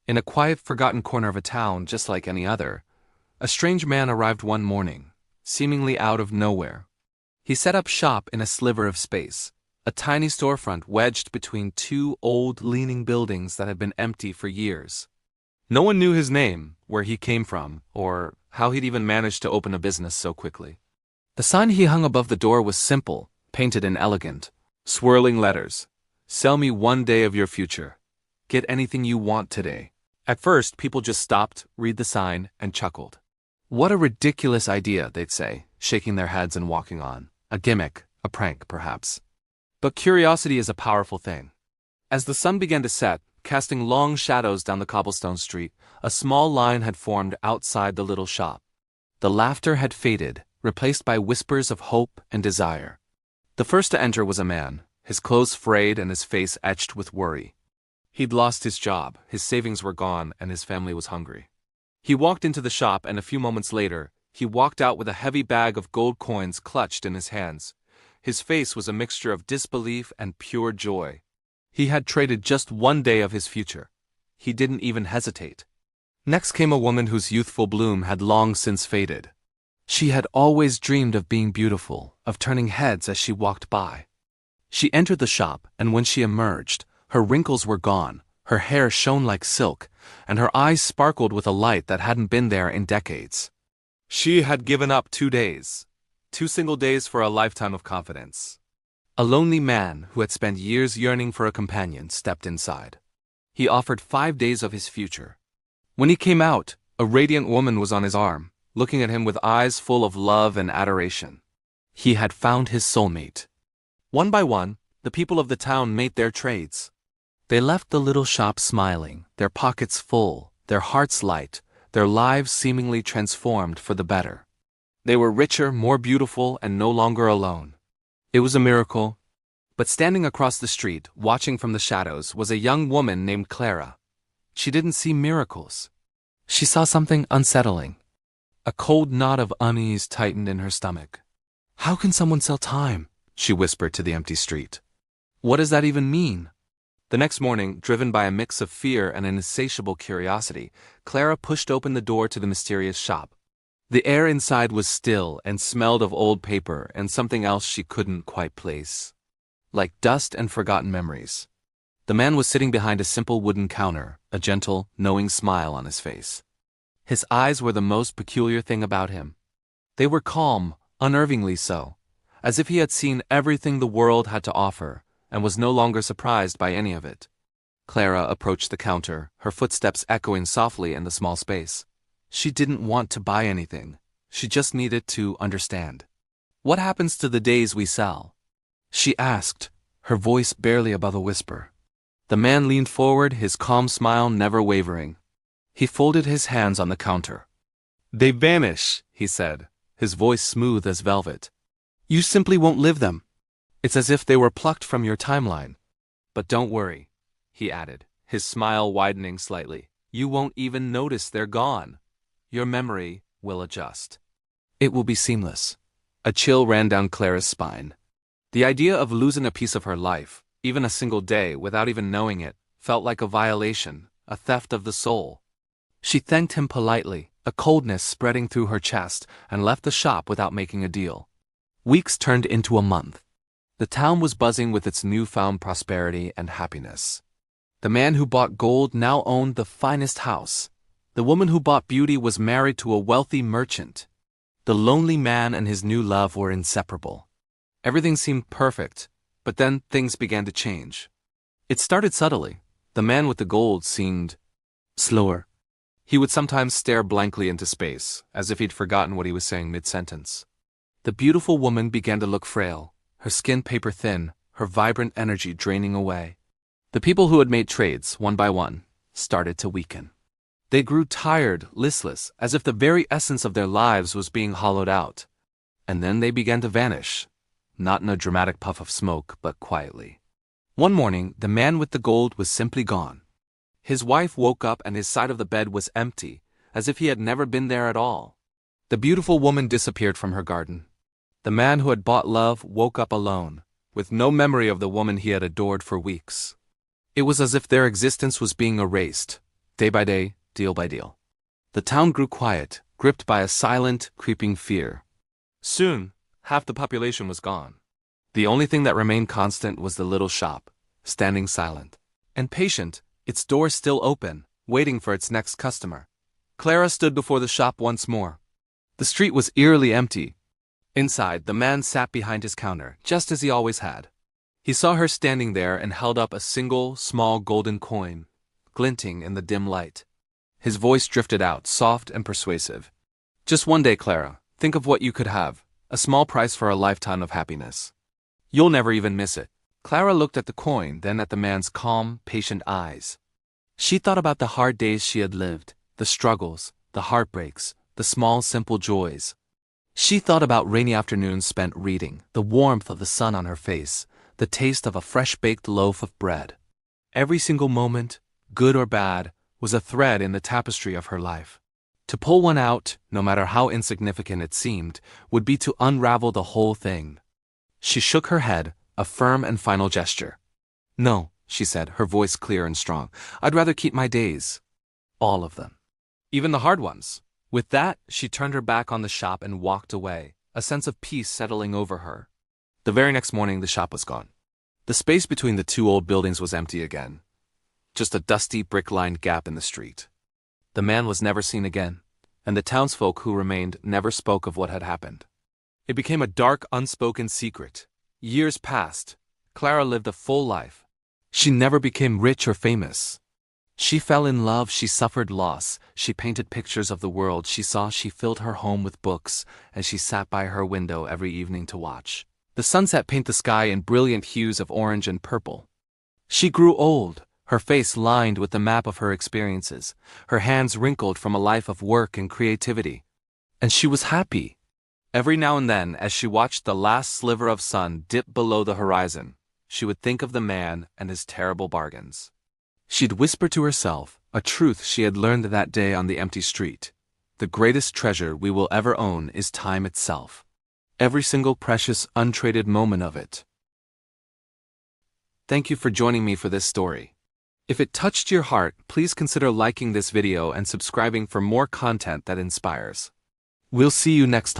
In a quiet, forgotten corner of a town just like any other, a strange man arrived one morning, seemingly out of nowhere. He set up shop in a sliver of space, a tiny storefront wedged between two old, leaning buildings that had been empty for years. No one knew his name, where he came from, or how he'd even managed to open a business so quickly. The sign he hung above the door was simple, painted in elegant, swirling letters. "Sell me one day of your future. Get anything you want today." At first, people just stopped, read the sign, and chuckled. What a ridiculous idea, they'd say, shaking their heads and walking on. A gimmick, a prank, perhaps. But curiosity is a powerful thing. As the sun began to set, casting long shadows down the cobblestone street, a small line had formed outside the little shop. The laughter had faded, replaced by whispers of hope and desire. The first to enter was a man, his clothes frayed and his face etched with worry. He'd lost his job, his savings were gone, and his family was hungry. He walked into the shop, and a few moments later, he walked out with a heavy bag of gold coins clutched in his hands. His face was a mixture of disbelief and pure joy. He had traded just one day of his future. He didn't even hesitate. Next came a woman whose youthful bloom had long since faded. She had always dreamed of being beautiful, of turning heads as she walked by. She entered the shop, and when she emerged, her wrinkles were gone, her hair shone like silk, and her eyes sparkled with a light that hadn't been there in decades. She had given up 2 days. 2 single days for a lifetime of confidence. A lonely man who had spent years yearning for a companion stepped inside. He offered 5 days of his future. When he came out, a radiant woman was on his arm, looking at him with eyes full of love and adoration. He had found his soulmate. One by one, the people of the town made their trades. They left the little shop smiling, their pockets full, their hearts light, their lives seemingly transformed for the better. They were richer, more beautiful, and no longer alone. It was a miracle. But standing across the street, watching from the shadows, was a young woman named Clara. She didn't see miracles. She saw something unsettling. A cold knot of unease tightened in her stomach. "How can someone sell time?" she whispered to the empty street. "What does that even mean?" The next morning, driven by a mix of fear and an insatiable curiosity, Clara pushed open the door to the mysterious shop. The air inside was still and smelled of old paper and something else she couldn't quite place. Like dust and forgotten memories. The man was sitting behind a simple wooden counter, a gentle, knowing smile on his face. His eyes were the most peculiar thing about him. They were calm, unnervingly so, as if he had seen everything the world had to offer and was no longer surprised by any of it. Clara approached the counter, her footsteps echoing softly in the small space. She didn't want to buy anything. She just needed to understand. "What happens to the days we sell?" she asked, her voice barely above a whisper. The man leaned forward, his calm smile never wavering. He folded his hands on the counter. "They vanish," he said, his voice smooth as velvet. "You simply won't live them. It's as if they were plucked from your timeline. But don't worry," he added, his smile widening slightly. "You won't even notice they're gone. Your memory will adjust. It will be seamless." A chill ran down Clara's spine. The idea of losing a piece of her life, even a single day, without even knowing it, felt like a violation, a theft of the soul. She thanked him politely, a coldness spreading through her chest, and left the shop without making a deal. Weeks turned into a month. The town was buzzing with its newfound prosperity and happiness. The man who bought gold now owned the finest house. The woman who bought beauty was married to a wealthy merchant. The lonely man and his new love were inseparable. Everything seemed perfect, but then things began to change. It started subtly. The man with the gold seemed slower. He would sometimes stare blankly into space, as if he'd forgotten what he was saying mid-sentence. The beautiful woman began to look frail, her skin paper thin, her vibrant energy draining away. The people who had made trades, one by one, started to weaken. They grew tired, listless, as if the very essence of their lives was being hollowed out. And then they began to vanish, not in a dramatic puff of smoke, but quietly. One morning, the man with the gold was simply gone. His wife woke up and his side of the bed was empty, as if he had never been there at all. The beautiful woman disappeared from her garden. The man who had bought love woke up alone, with no memory of the woman he had adored for weeks. It was as if their existence was being erased, Day by day, deal by deal. The town grew quiet, gripped by a silent, creeping fear. Soon, half the population was gone. The only thing that remained constant was the little shop, standing silent and patient, its door still open, waiting for its next customer. Clara stood before the shop once more. The street was eerily empty. Inside, the man sat behind his counter, just as he always had. He saw her standing there and held up a single, small golden coin, glinting in the dim light. His voice drifted out, soft and persuasive. Just one day, Clara. Think of what you could have. A small price for a lifetime of happiness. You'll never even miss it. Clara looked at the coin, then at the man's calm, patient eyes. She thought about the hard days she had lived, the struggles, the heartbreaks, the small, simple joys. She thought about rainy afternoons spent reading, the warmth of the sun on her face, the taste of a fresh-baked loaf of bread. Every single moment, good or bad, was a thread in the tapestry of her life. To pull one out, no matter how insignificant it seemed, would be to unravel the whole thing. She shook her head, a firm and final gesture. No, she said, her voice clear and strong. I'd rather keep my days. All of them. Even the hard ones. With that, she turned her back on the shop and walked away, a sense of peace settling over her. The very next morning, the shop was gone. The space between the two old buildings was empty again. Just a dusty, brick-lined gap in the street. The man was never seen again, and the townsfolk who remained never spoke of what had happened. It became a dark, unspoken secret. Years passed. Clara lived a full life. She never became rich or famous. She fell in love, she suffered loss, she painted pictures of the world she saw, she filled her home with books, and she sat by her window every evening to watch the sunset paint the sky in brilliant hues of orange and purple. She grew old, her face lined with the map of her experiences, her hands wrinkled from a life of work and creativity. And she was happy. Every now and then, as she watched the last sliver of sun dip below the horizon, she would think of the man and his terrible bargains. She'd whisper to herself, a truth she had learned that day on the empty street. The greatest treasure we will ever own is time itself. Every single precious, untraded moment of it. Thank you for joining me for this story. If it touched your heart, please consider liking this video and subscribing for more content that inspires. We'll see you next time.